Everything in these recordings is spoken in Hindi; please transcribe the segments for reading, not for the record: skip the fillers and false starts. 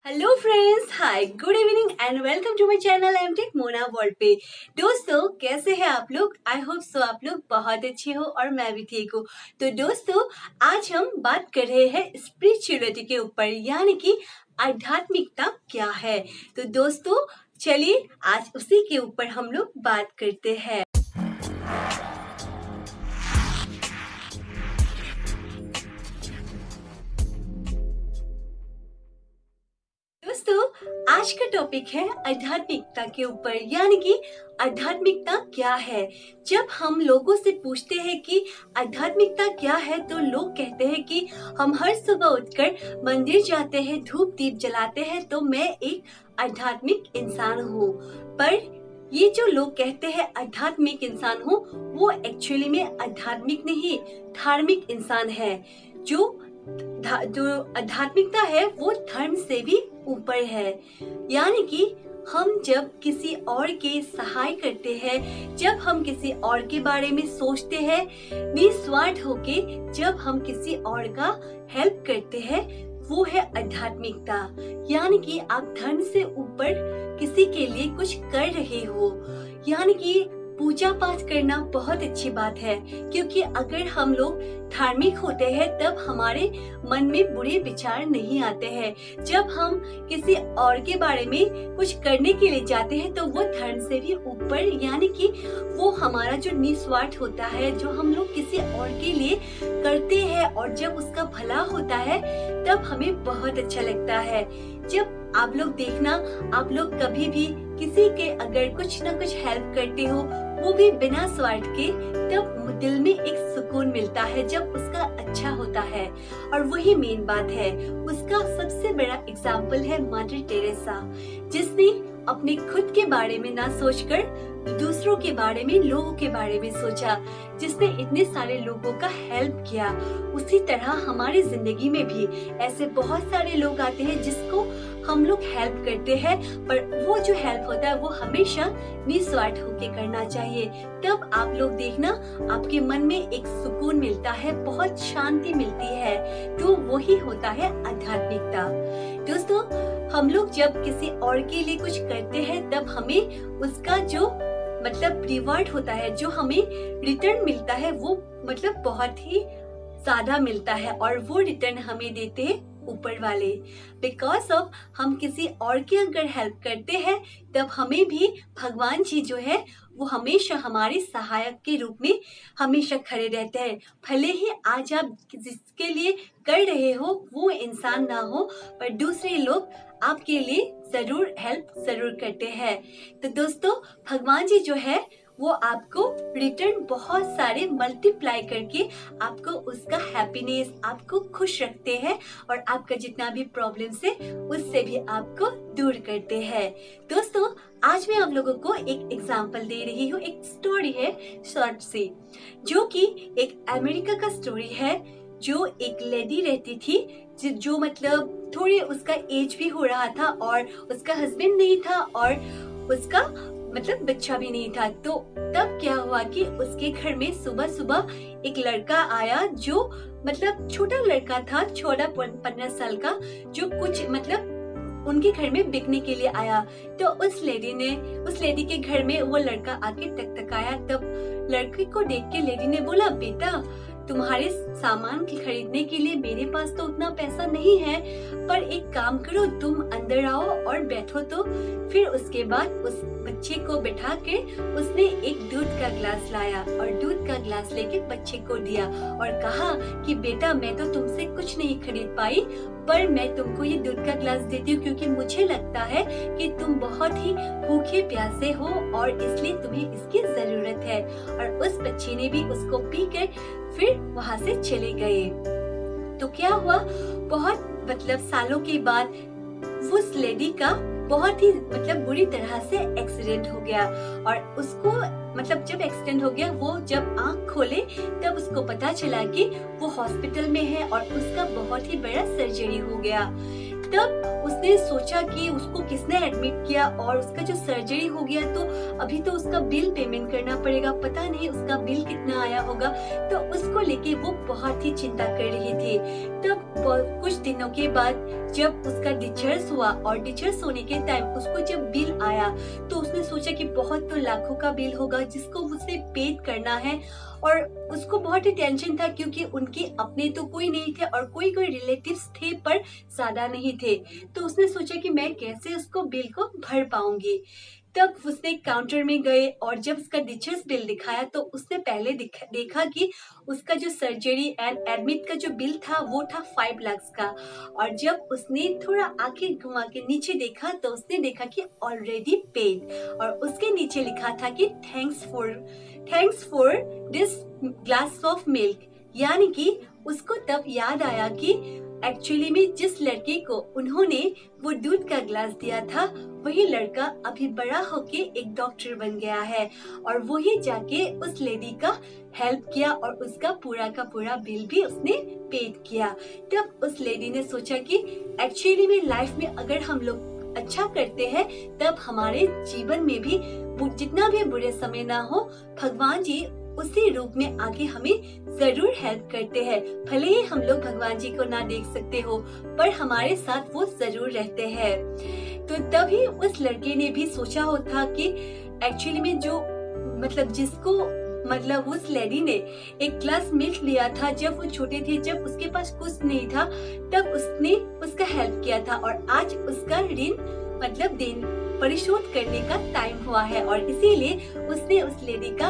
Hello friends, hi, good evening and welcome to my channel M tech Mona world पे। दोस्तों, कैसे हैं आप लोग? आई होप सो आप लोग बहुत अच्छे हो और मैं भी ठीक हूँ। तो दोस्तों, आज हम बात कर रहे हैं स्पिरिचुअलिटी के ऊपर, यानी कि आध्यात्मिकता क्या है। तो दोस्तों, चलिए आज उसी के ऊपर हम लोग बात करते हैं। दोस्तों, आज का टॉपिक है आध्यात्मिकता के ऊपर, यानी कि आध्यात्मिकता क्या है। जब हम लोगों से पूछते हैं कि आध्यात्मिकता क्या है, तो लोग कहते हैं कि हम हर सुबह उठकर मंदिर जाते हैं, धूप दीप जलाते हैं, तो मैं एक आध्यात्मिक इंसान हूँ। पर ये जो लोग कहते हैं आध्यात्मिक इंसान हूँ, वो एक्चुअली में आध्यात्मिक नहीं, धार्मिक इंसान है। जो आध्यात्मिकता है वो धर्म से भी ऊपर है। यानी कि हम जब किसी और के सहाय करते हैं, जब हम किसी और के बारे में सोचते हैं, निस्वार्थ होके जब हम किसी और का हेल्प करते हैं, वो है आध्यात्मिकता। यानी कि आप धर्म से ऊपर किसी के लिए कुछ कर रहे हो। यानी कि पूजा पाठ करना बहुत अच्छी बात है, क्योंकि अगर हम लोग धार्मिक होते हैं तब हमारे मन में बुरे विचार नहीं आते हैं। जब हम किसी और के बारे में कुछ करने के लिए जाते हैं तो वो धर्म से भी ऊपर, यानी कि वो हमारा जो निस्वार्थ होता है, जो हम लोग किसी और के लिए करते हैं और जब उसका भला होता है तब हमें बहुत अच्छा लगता है। जब आप लोग देखना, आप लोग कभी भी किसी के अगर कुछ ना कुछ हेल्प करते हो, वो भी बिना स्वार्थ के, तब दिल में एक सुकून मिलता है जब उसका अच्छा होता है। और वही मेन बात है। उसका सबसे बड़ा एग्जाम्पल है मदर टेरेसा, जिसने अपने खुद के बारे में ना सोचकर दूसरों के बारे में, लोगों के बारे में सोचा, जिसने इतने सारे लोगों का हेल्प किया। उसी तरह हमारी जिंदगी में भी ऐसे बहुत सारे लोग आते हैं जिसको हम लोग हेल्प करते हैं, पर वो जो हेल्प होता है वो हमेशा निस्वार्थ होकर करना चाहिए। तब आप लोग देखना, आपके मन में एक सुकून मिलता है, बहुत शांति मिलती है। तो वही होता है आध्यात्मिकता। दोस्तों, हम लोग जब किसी और के लिए कुछ करते हैं तब हमें उसका जो रिवॉर्ड होता है, जो हमें रिटर्न मिलता है, वो बहुत ही ज्यादा मिलता है। और वो रिटर्न हमें देते हैं ऊपर वाले। बिकॉज ऑफ हम किसी और की अगर हेल्प करते हैं तब हमें भी भगवान जी जो है वो हमेशा हमारे सहायक के रूप में हमेशा खड़े रहते हैं। भले ही आज आप जिसके लिए कर रहे हो वो इंसान ना हो, पर दूसरे लोग आपके लिए जरूर हेल्प जरूर करते हैं। तो दोस्तों, भगवान जी जो है वो आपको रिटर्न बहुत सारे मल्टीप्लाई करके आपको उसका हैप्पीनेस, आपको खुश रखते हैं और आपका जितना भी प्रॉब्लम्स है उससे भी आपको दूर करते हैं। दोस्तों, आज मैं आप लोगों को एक एग्जांपल दे रही हूँ। एक स्टोरी है शॉर्ट सी, जो कि एक अमेरिका का स्टोरी है। जो एक लेडी रहती थी, जो थोड़ी उसका एज भी हो रहा था और उसका हस्बैंड नहीं था और उसका बच्चा भी नहीं था। तो तब क्या हुआ कि उसके घर में सुबह सुबह एक लड़का आया, जो छोटा लड़का था, 14-15 साल का, जो कुछ उनके घर में बिकने के लिए आया। तो उस लेडी के घर में वो लड़का आके टकटकाया। तब लड़के को देख के लेडी ने बोला, बेटा, तुम्हारे सामान खरीदने के लिए मेरे पास तो उतना पैसा नहीं है, पर एक काम करो, तुम अंदर आओ और बैठो। तो फिर उसके बाद उस बच्चे को बिठा के उसने एक दूध का ग्लास लाया और दूध का ग्लास लेके बच्चे को दिया और कहा कि बेटा, मैं तो तुमसे कुछ नहीं खरीद पाई, पर मैं तुमको ये दूध का ग्लास देती हूँ क्योंकि मुझे लगता है कि तुम बहुत ही भूखे प्यासे हो और इसलिए तुम्हें इसकी जरूरत है। और उस बच्चे ने भी उसको पीकर फिर वहाँ से चले गए। तो क्या हुआ, बहुत सालों के बाद उस लेडी का बहुत ही बुरी तरह से एक्सीडेंट हो गया। और उसको जब एक्सीडेंट हो गया, वो जब आंख खोले तब उसको पता चला कि वो हॉस्पिटल में है और उसका बहुत ही बड़ा सर्जरी हो गया। तब उसने सोचा कि उसको किसने एडमिट किया और उसका जो सर्जरी हो गया तो अभी तो उसका बिल पेमेंट करना पड़ेगा, पता नहीं उसका बिल कितना आया होगा। तो उसको लेके वो बहुत ही चिंता कर रही थी। तब कुछ दिनों के बाद जब उसका डिस्चार्ज हुआ और डिस्चार्ज होने के टाइम उसको जब बिल आया तो उसने सोचा कि बहुत तो लाखों का बिल होगा जिसको उसे पे करना है। और उसको बहुत ही टेंशन था क्योंकि उनके अपने तो कोई नहीं थे और कोई रिलेटिव्स थे पर ज्यादा नहीं थे। तो उसने सोचा कि मैं कैसे उसको बिल को भर पाऊंगी। तब उसने काउंटर में गए और जब उसका डिस्चार्ज बिल दिखाया तो उसने पहले देखा कि उसका जो सर्जरी एंड एडमिट का जो बिल था वो था 5 लाख का। और जब उसने थोड़ा आंखें घुमा के नीचे देखा तो उसने देखा कि ऑलरेडी पेड और उसके नीचे लिखा था कि thanks for this glass of milk. यानी कि उसको तब याद आया कि एक्चुअली में जिस लड़के को उन्होंने वो दूध का ग्लास दिया था वही लड़का अभी बड़ा होके एक डॉक्टर बन गया है और वही जाके उस लेडी का हेल्प किया और उसका पूरा का पूरा बिल भी उसने पेड किया। तब उस लेडी ने सोचा कि एक्चुअली में लाइफ में अगर हम लोग अच्छा करते हैं तब हमारे जीवन में भी जितना भी बुरे समय ना हो भगवान जी उसी रूप में आगे हमें जरूर हेल्प करते हैं। भले ही हम लोग भगवान जी को ना देख सकते हो पर हमारे साथ वो जरूर रहते हैं। तो तभी उस लड़के ने भी सोचा होता कि एक्चुअली में जो जिसको उस लेडी ने एक ग्लास मिल्क लिया था जब वो छोटे थे, जब उसके पास कुछ नहीं था तब उसने उसका हेल्प किया था और आज उसका ऋण परिशोध करने का टाइम हुआ है और इसीलिए उसने उस लेडी का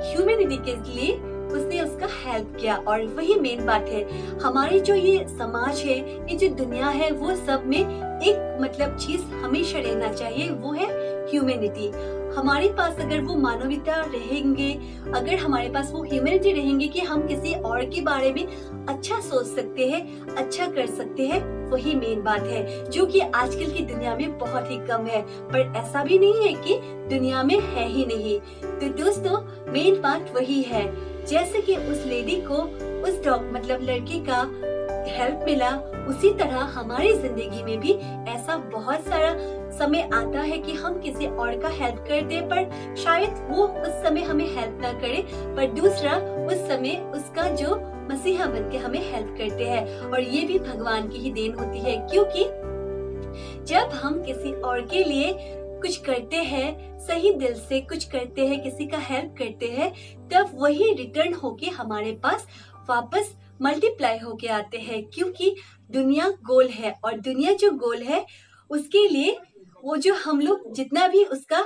ह्यूमैनिटी के लिए उसने उसका हेल्प किया। और वही मेन बात है, हमारी जो ये समाज है, ये जो दुनिया है, वो सब में एक चीज हमेशा रहना चाहिए, वो है ह्यूमैनिटी। हमारे पास अगर वो मानवता रहेंगे, अगर हमारे पास वो ह्यूमैनिटी रहेंगे कि हम किसी और के बारे में अच्छा सोच सकते हैं, अच्छा कर सकते हैं, वही मेन बात है जो कि आजकल की दुनिया में बहुत ही कम है। पर ऐसा भी नहीं है कि दुनिया में है ही नहीं। तो दोस्तों मेन बात वही है, जैसे कि उस लेडी को उस लड़के का हेल्प मिला, उसी तरह हमारी जिंदगी में भी ऐसा बहुत सारा समय आता है कि हम किसी और का हेल्प कर दे पर शायद वो उस समय हमें हेल्प ना करे पर दूसरा उस समय उसका जो मसीहा बन के हमें हेल्प करते हैं। और ये भी भगवान की ही देन होती है क्योंकि जब हम किसी और के लिए कुछ करते हैं, सही दिल से कुछ करते हैं, किसी का हेल्प करते हैं, तब वही रिटर्न होके हमारे पास वापस मल्टीप्लाई होके आते हैं। क्योंकि दुनिया गोल है और दुनिया जो गोल है उसके लिए वो जो हम लोग जितना भी उसका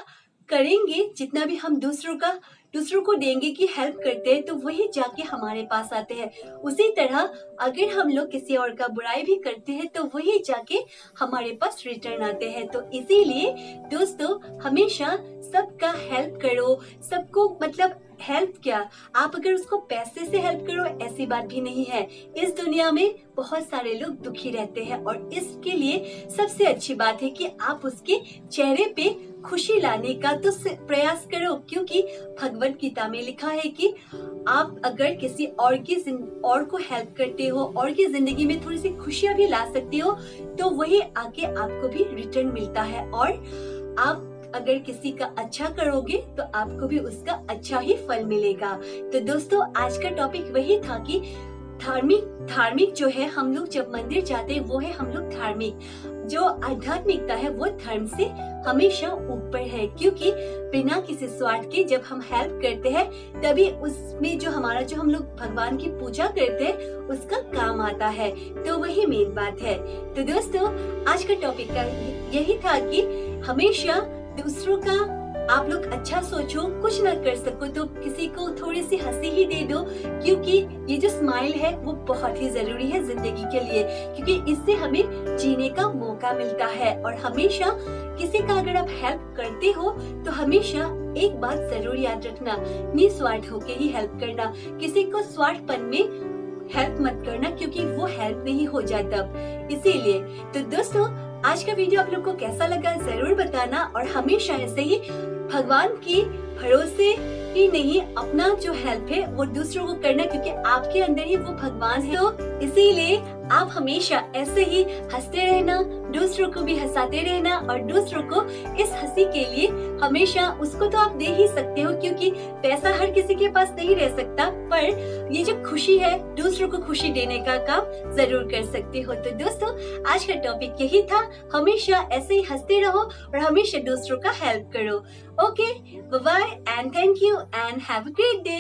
करेंगे, जितना भी हम दूसरों को देंगे कि हेल्प करते हैं तो वही जाके हमारे पास आते हैं। उसी तरह अगर हम लोग किसी और का बुराई भी करते हैं तो वही जाके हमारे पास रिटर्न आते हैं। तो इसीलिए दोस्तों हमेशा सबका हेल्प करो, सबको हेल्प क्या, आप अगर उसको पैसे से हेल्प करो ऐसी बात भी नहीं है। इस दुनिया में बहुत सारे लोग दुखी रहते हैं और इसके लिए सबसे अच्छी बात है कि आप उसके चेहरे पे खुशी लाने का तो प्रयास करो। क्योंकि भगवत गीता में लिखा है कि आप अगर किसी और को हेल्प करते हो और की जिंदगी में थोड़ी सी खुशियां भी ला सकते हो तो वही आके आपको भी रिटर्न मिलता है। और आप अगर किसी का अच्छा करोगे तो आपको भी उसका अच्छा ही फल मिलेगा। तो दोस्तों आज का टॉपिक वही था कि धार्मिक जो है, हम लोग जब मंदिर जाते हैं वो है हम लोग धार्मिक। जो आध्यात्मिकता है वो धर्म से हमेशा ऊपर है क्योंकि बिना किसी स्वार्थ के जब हम हेल्प करते हैं तभी उसमें जो हम लोग भगवान की पूजा करते हैं उसका काम आता है। तो वही मेन बात है। तो दोस्तों आज का टॉपिक का यही था कि हमेशा दूसरों का आप लोग अच्छा सोचो, कुछ ना कर सको तो किसी को थोड़ी सी हंसी ही दे दो क्योंकि ये जो स्माइल है वो बहुत ही जरूरी है जिंदगी के लिए, क्योंकि इससे हमें जीने का मौका मिलता है। और हमेशा किसी का अगर आप हेल्प करते हो तो हमेशा एक बात जरूर याद रखना, निस्वार्थ होके ही हेल्प करना। किसी को स्वार्थपन में हेल्प मत करना क्योंकि वो हेल्प नहीं हो जाता। इसीलिए तो दोस्तों आज का वीडियो आप लोग को कैसा लगा जरूर बताना और हमेशा ऐसे ही भगवान भरोसे ही नहीं, अपना जो हेल्प है वो दूसरों को करना, क्योंकि आपके अंदर ही वो भगवान है। तो इसीलिए आप हमेशा ऐसे ही हंसते रहना, दूसरों को भी हंसाते रहना, और दूसरों को इस हंसी के लिए हमेशा उसको तो आप दे ही सकते हो, क्योंकि पैसा हर किसी के पास नहीं रह सकता, पर ये जो खुशी है दूसरों को खुशी देने का काम जरूर कर सकते हो। तो दोस्तों, आज का टॉपिक यही था, हमेशा ऐसे ही हंसते रहो और हमेशा दूसरों का हेल्प करो। Okay, bye bye and thank you and have a great day.